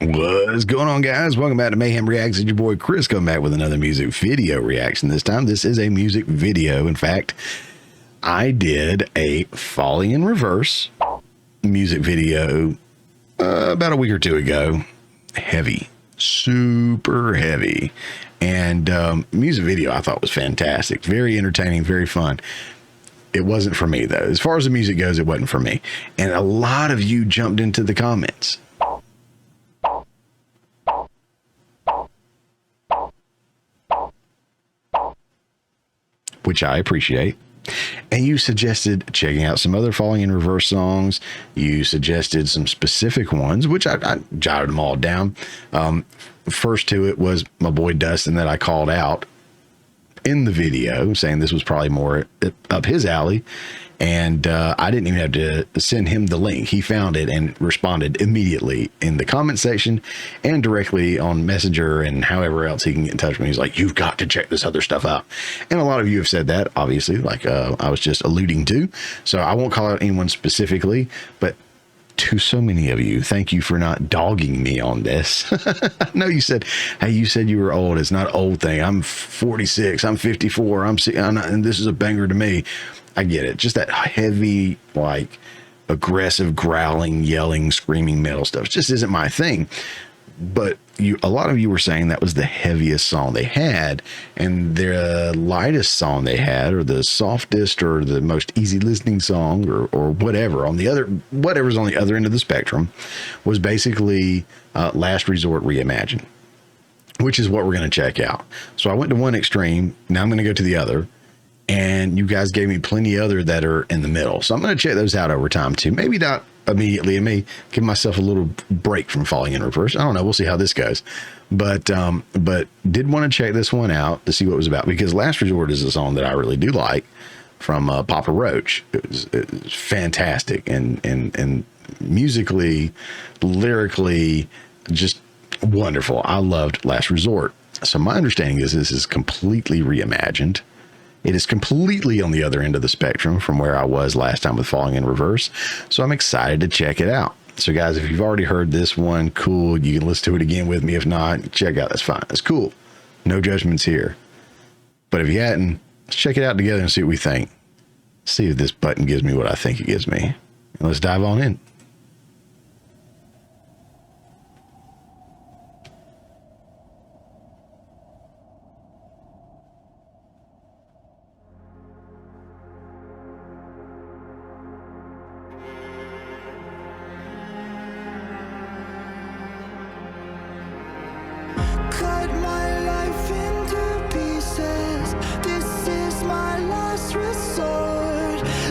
What's going on, guys? Welcome back to Mayhem Reacts. It's your boy Chris coming back with another music video reaction. This time, this is a music video. In fact, I did a Falling in Reverse music video about a week or two ago. Heavy, super heavy. And music video I thought was fantastic. Very entertaining, very fun. It wasn't for me, though. As far as the music goes, it wasn't for me. And a lot of you jumped into the comments. Which I appreciate. And you suggested checking out some other Falling in Reverse songs. You suggested some specific ones, which I jotted them all down. First to it was my boy Dustin that I called out in the video, saying this was probably more up his alley. And I didn't even have to send him the link. He found it and responded immediately in the comment section and directly on Messenger and however else he can get in touch with me. He's like, you've got to check this other stuff out. And a lot of you have said that, obviously, like I was just alluding to. So I won't call out anyone specifically, but to so many of you, thank you for not dogging me on this. No, you said, hey, you said you were old. It's not an old thing. I'm 46. I'm 54. I'm not, and this is a banger to me. I get it. Just that heavy, like aggressive, growling, yelling, screaming metal stuff just isn't my thing. But a lot of you were saying that was the heaviest song they had, and the lightest song they had, or the softest, or the most easy listening song, or whatever on the other, whatever's on the other end of the spectrum, was basically Last Resort Reimagined, which is what we're going to check out. So I went to one extreme. Now I'm going to go to the other. And you guys gave me plenty other that are in the middle. So I'm going to check those out over time too. Maybe not immediately. I may give myself a little break from Falling in Reverse. I don't know. We'll see how this goes. But did want to check this one out to see what it was about, because Last Resort is a song that I really do like from Papa Roach. It was fantastic. And musically, lyrically, just wonderful. I loved Last Resort. So my understanding is this is completely reimagined. It is completely on the other end of the spectrum from where I was last time with Falling in Reverse. So I'm excited to check it out. So guys, if you've already heard this one, cool. You can listen to it again with me. If not, check out. That's fine. That's cool. No judgments here. But if you hadn't, let's check it out together and see what we think. See if this button gives me what I think it gives me. And let's dive on in.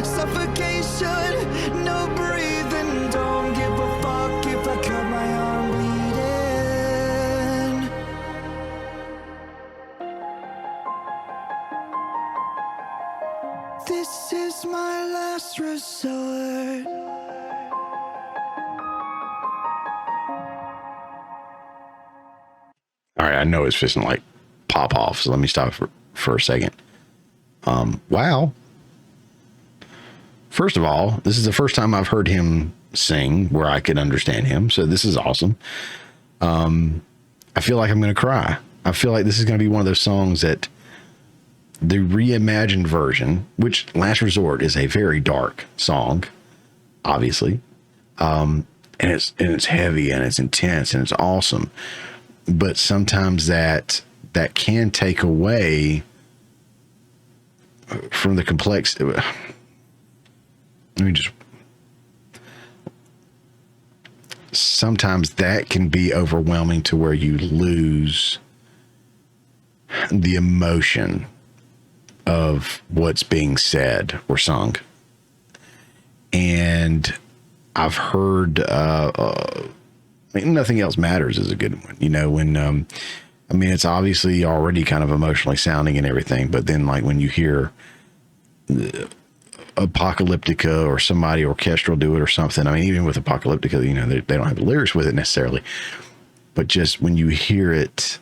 Suffocation, no breathing, don't give a fuck if I cut my arm bleeding. This is my last resort. All right, I know it's just like pop off, so let me stop for a second. Wow. First of all, this is the first time I've heard him sing where I could understand him, so this is awesome. I feel like I'm going to cry. I feel like this is going to be one of those songs that the reimagined version, which Last Resort is a very dark song, obviously, and it's heavy and it's intense and it's awesome. But sometimes that can take away from the complex. Sometimes that can be overwhelming to where you lose the emotion of what's being said or sung. And I've heard, Nothing Else Matters is a good one. You know, when, it's obviously already kind of emotionally sounding and everything, but then like when you hear Apocalyptica or somebody orchestral do it or something. I mean, even with Apocalyptica, you know, they don't have the lyrics with it necessarily, but just when you hear it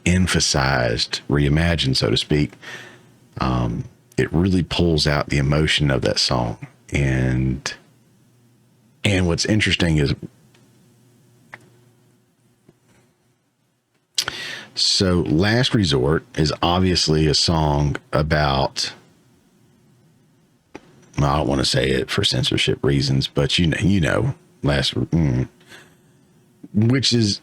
emphasized, reimagined, so to speak, it really pulls out the emotion of that song. And what's interesting is So Last Resort is obviously a song about, well, I don't want to say it for censorship reasons, but which is,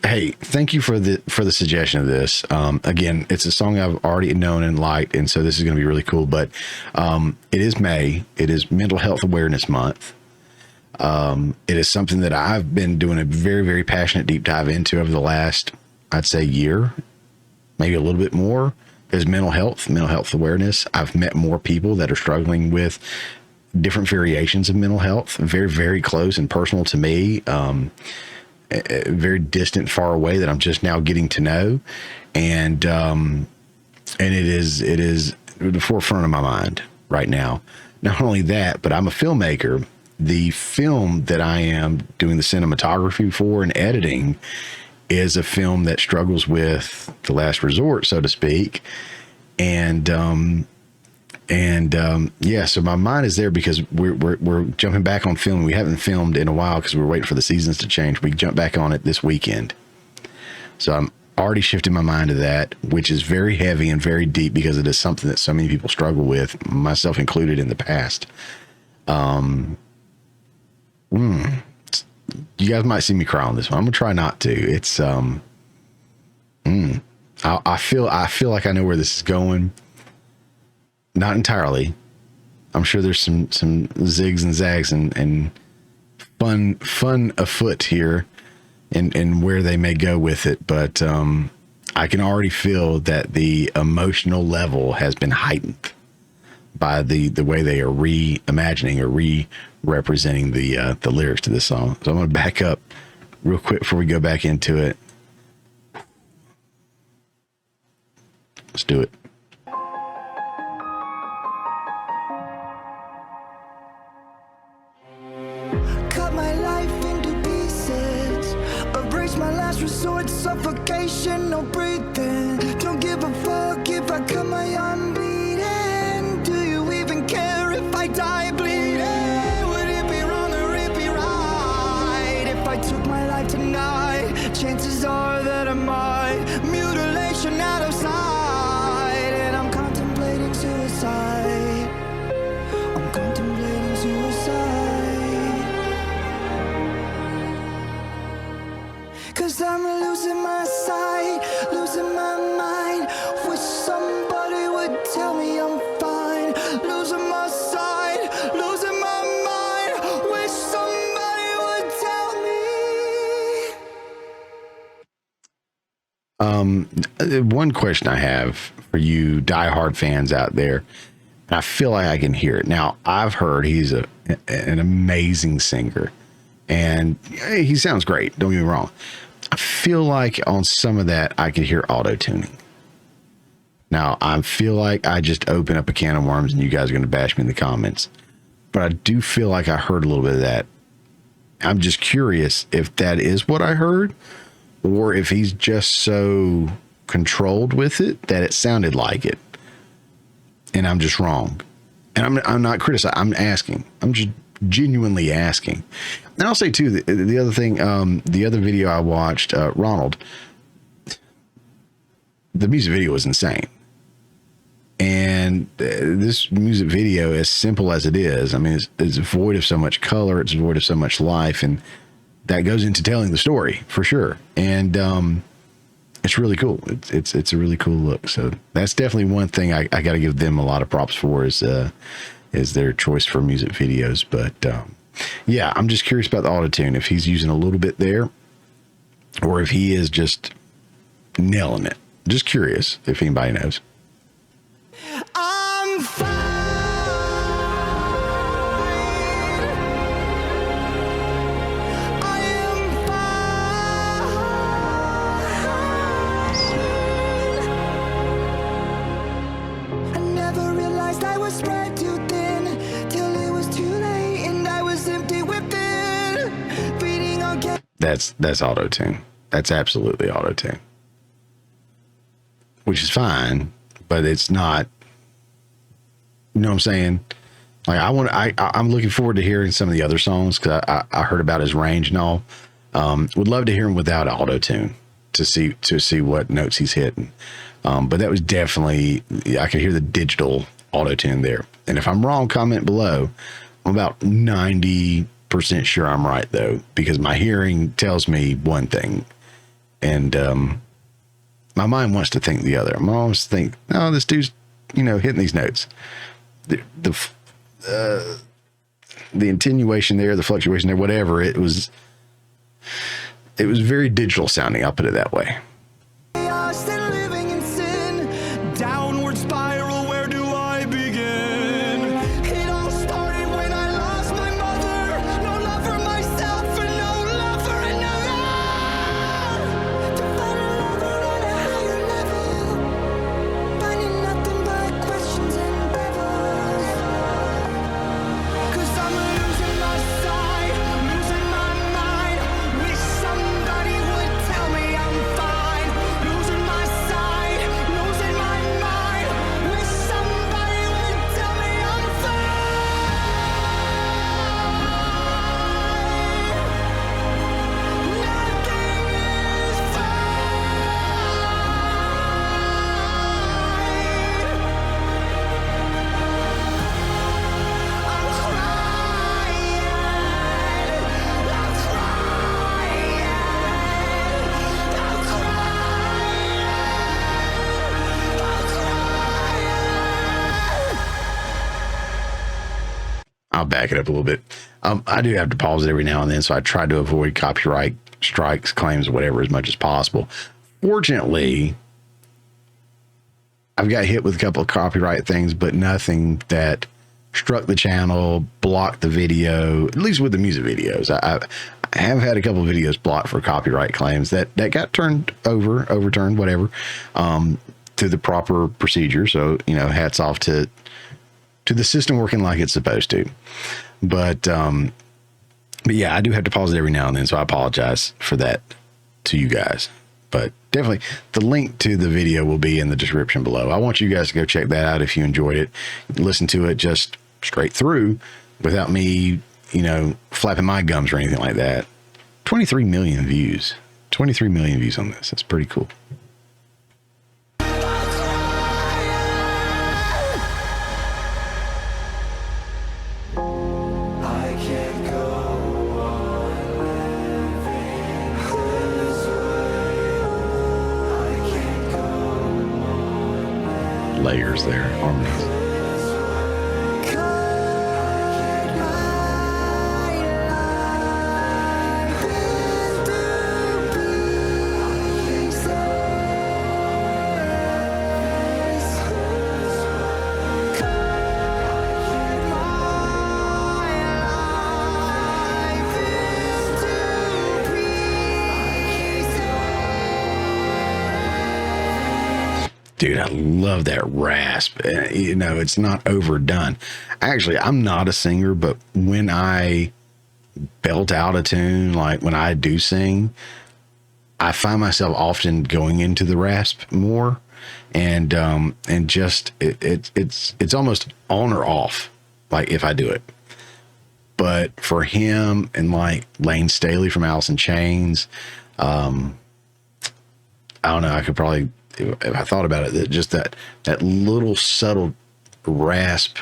hey, thank you for the suggestion of this. Again, it's a song I've already known and liked, and so this is going to be really cool. But it is May. It is Mental Health Awareness Month. It is something that I've been doing a very, very passionate deep dive into over the last, I'd say, year, maybe a little bit more. Is mental health awareness. I've met more people that are struggling with different variations of mental health, very, very close and personal to me. Very distant, far away, that I'm just now getting to know, and it is the forefront of my mind right now. Not only that, but I'm a filmmaker. The film that I am doing the cinematography for and editing is a film that struggles with the last resort, so to speak, and yeah, so my mind is there because we're jumping back on film. We haven't filmed in a while because we were waiting for the seasons to change. We jumped back on it this weekend. So I'm already shifting my mind to that, which is very heavy and very deep because it is something that so many people struggle with, myself included, in the past. You guys might see me cry on this one. I'm gonna try not to. It's I feel like I know where this is going. Not entirely. I'm sure there's some zigs and zags and fun afoot here and where they may go with it. But I can already feel that the emotional level has been heightened by the way they are reimagining or re-representing the lyrics to this song. So I'm going to back up real quick before we go back into it. Let's do it. Cut my life into pieces. Erase my last resort. Suffocation, no breathing. Don't give a fuck if I cut my arm bleeding. Do you even care if I die bleeding? Would it be wrong or it be right if I took my life tonight? Chances are that I might. Mutilation out of sight, and I'm contemplating suicide. I'm contemplating suicide. 'Cause I'm losing my sight, losing my mind. Wish somebody would tell me I'm fine. Losing my sight, losing my mind. Wish somebody would tell me. One question I have for you diehard fans out there, and I feel like I can hear it. Now, I've heard he's an amazing singer, and he sounds great. Don't get me wrong. I feel like on some of that, I could hear auto-tuning. Now, I feel like I just opened up a can of worms and you guys are going to bash me in the comments. But I do feel like I heard a little bit of that. I'm just curious if that is what I heard or if he's just so controlled with it that it sounded like it. And I'm just wrong. And I'm not criticizing. I'm asking. I'm just genuinely asking. And I'll say too, the other thing, the other video I watched, Ronald, the music video was insane. And this music video, as simple as it is, I mean, it's void of so much color, it's void of so much life, and that goes into telling the story for sure. And it's really cool. It's a really cool look. So that's definitely one thing I got to give them a lot of props for is their choice for music videos. But yeah, I'm just curious about the auto-tune, if he's using a little bit there or if he is just nailing it. Just curious if anybody knows. I'm fine. I am fine. I never realized I was spread too thin till it was too late and I was empty within. Beating on That's auto-tune. That's absolutely auto-tune. Which is fine, but it's not, you know what I'm saying? Like I'm looking forward to hearing some of the other songs because I heard about his range and all. Would love to hear him without auto-tune. see what notes he's hitting. But that was definitely, I could hear the digital auto tune there. And if I'm wrong, comment below. I'm about 90% sure I'm right though, because my hearing tells me one thing, and my mind wants to think the other. My mind wants to think, no, this dude's, hitting these notes. The attenuation there, the fluctuation there, whatever it was very digital sounding. I'll put it that way. Still living in sin, downward spiral, where do I begin? It all started when I lost my mother. No love for myself and no love for another. To find another on a higher level, finding nothing but questions and devils. 'Cause I'm losing my sight, losing my mind. Wish somebody would tell me I'm fine. Losing my sight, losing my mind. Wish somebody would tell me I'm fine. Nothing is I'll back it up a little bit. I do have to pause it every now and then, so I try to avoid copyright strikes, claims, whatever, as much as possible. Fortunately, I've got hit with a couple of copyright things, but nothing that struck the channel, blocked the video, at least with the music videos. I have had a couple of videos blocked for copyright claims that got overturned, whatever, through the proper procedure. So, hats off to the system working like it's supposed to. But yeah, I do have to pause it every now and then, so I apologize for that to you guys. But definitely the link to the video will be in the description below. I want you guys to go check that out if you enjoyed it. Listen to it just straight through without me, flapping my gums or anything like that. 23 million views. 23 million views on this. That's pretty cool. I can't go on living this way. I can't go Layers there, harmonies. cut my life into pieces. Dude, I love that rasp. It's not overdone. Actually, I'm not a singer, but when I belt out a tune, like when I do sing, I find myself often going into the rasp more, and just it's almost on or off, like if I do it. But for him and like Lane Staley from Alice in Chains, I don't know. I could probably, if I thought about it, that just that little subtle rasp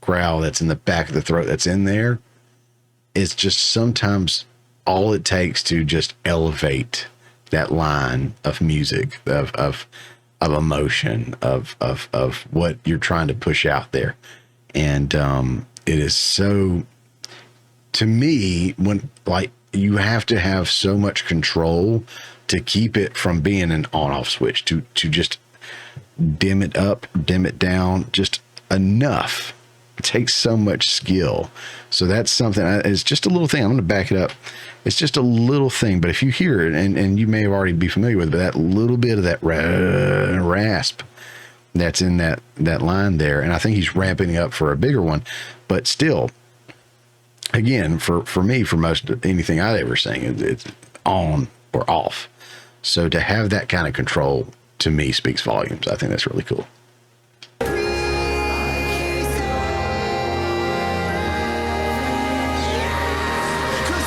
growl that's in the back of the throat that's in there, it's just sometimes all it takes to just elevate that line of music, of emotion, of what you're trying to push out there. And it is so, to me, when like you have to have so much control to keep it from being an on-off switch, to just dim it up, dim it down, just enough. It takes so much skill. So that's something, it's just a little thing. I'm going to back it up. It's just a little thing, but if you hear it, and you may already be familiar with it, but that little bit of that rasp that's in that line there, and I think he's ramping up for a bigger one, but still, again, for me, for most anything I ever sing, it's on or off. So to have that kind of control, to me, speaks volumes. I think that's really cool. Cause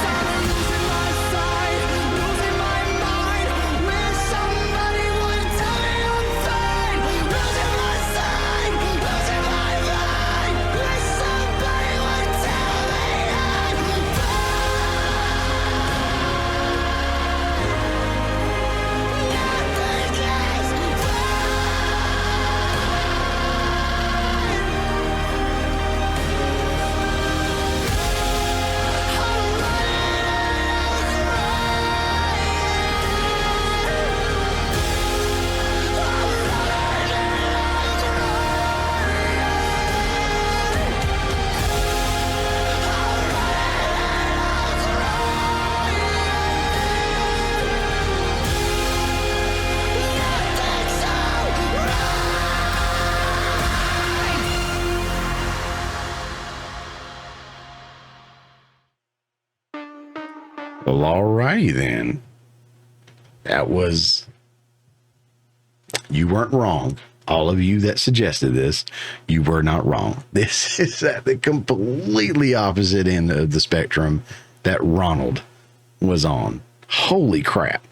I'm losing my sight, losing my mind. Wish alrighty then. You weren't wrong. All of you that suggested this, you were not wrong. This is at the completely opposite end of the spectrum that Ronald was on. Holy crap.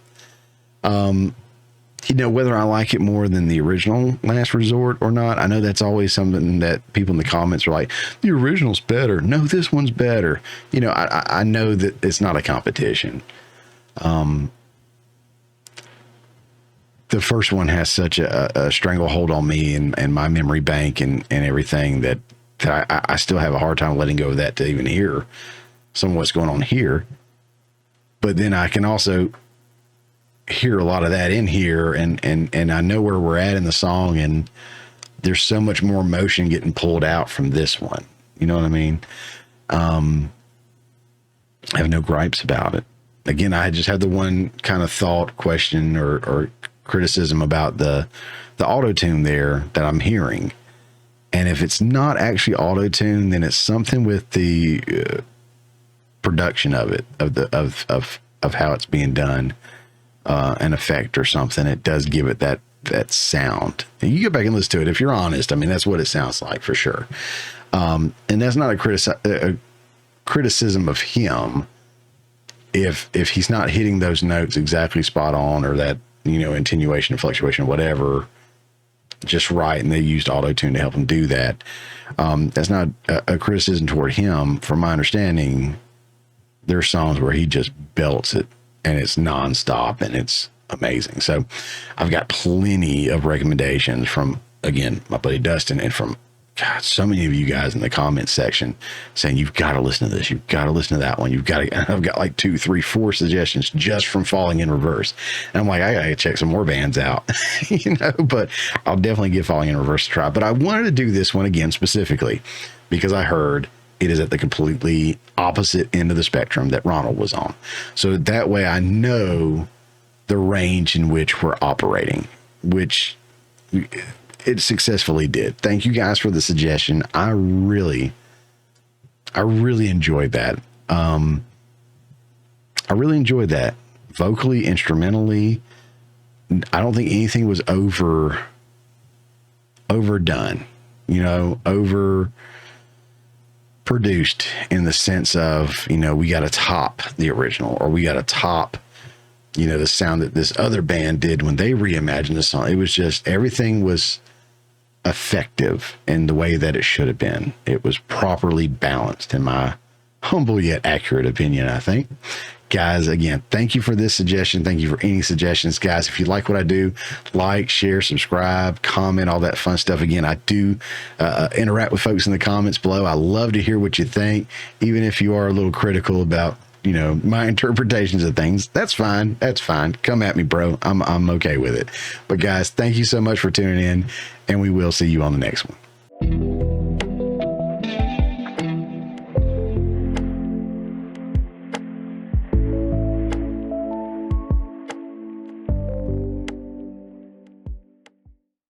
Whether I like it more than the original Last Resort or not, I know that's always something that people in the comments are like, the original's better. No, this one's better. I know that it's not a competition. The first one has such a stranglehold on me and my memory bank and everything that I still have a hard time letting go of that to even hear some of what's going on here. But then I can also hear a lot of that in here and I know where we're at in the song, and there's so much more emotion getting pulled out from this one. You know what I mean? I have no gripes about it. Again, I just had the one kind of thought, question, or criticism about the auto-tune there that I'm hearing. And if it's not actually auto-tune, then it's something with the production of it, of how it's being done. An effect or something. It does give it that sound. And you go back and listen to it if you're honest. I mean, that's what it sounds like for sure. And that's not a criticism of him if he's not hitting those notes exactly spot on, or that attenuation, fluctuation, whatever, just right, and they used auto-tune to help him do that. That's not a criticism toward him. From my understanding, there's songs where he just belts it and it's nonstop and it's amazing. So I've got plenty of recommendations from, again, my buddy Dustin, and from so many of you guys in the comments section saying, you've got to listen to this. You've got to listen to that one. You've got to, I've got like 2, 3, 4 suggestions just from Falling in Reverse. And I'm like, I got to check some more bands out, but I'll definitely give Falling in Reverse a try. But I wanted to do this one again specifically because I heard it is at the completely opposite end of the spectrum that Ronald was on. So that way I know the range in which we're operating, which it successfully did. Thank you guys for the suggestion. I really enjoyed that. I really enjoyed that vocally, instrumentally. I don't think anything was overdone, over produced in the sense of, we got to top the original, or we got to top, the sound that this other band did when they reimagined the song. It was just, everything was effective in the way that it should have been. It was properly balanced, in my humble yet accurate opinion, I think. Guys, again, thank you for this suggestion. Thank you for any suggestions, guys. If you like what I do, like, share, subscribe, comment, all that fun stuff. Again, I do interact with folks in the comments below. I love to hear what you think, even if you are a little critical about, my interpretations of things. That's fine. That's fine. Come at me, bro. I'm okay with it. But guys, thank you so much for tuning in, and we will see you on the next one.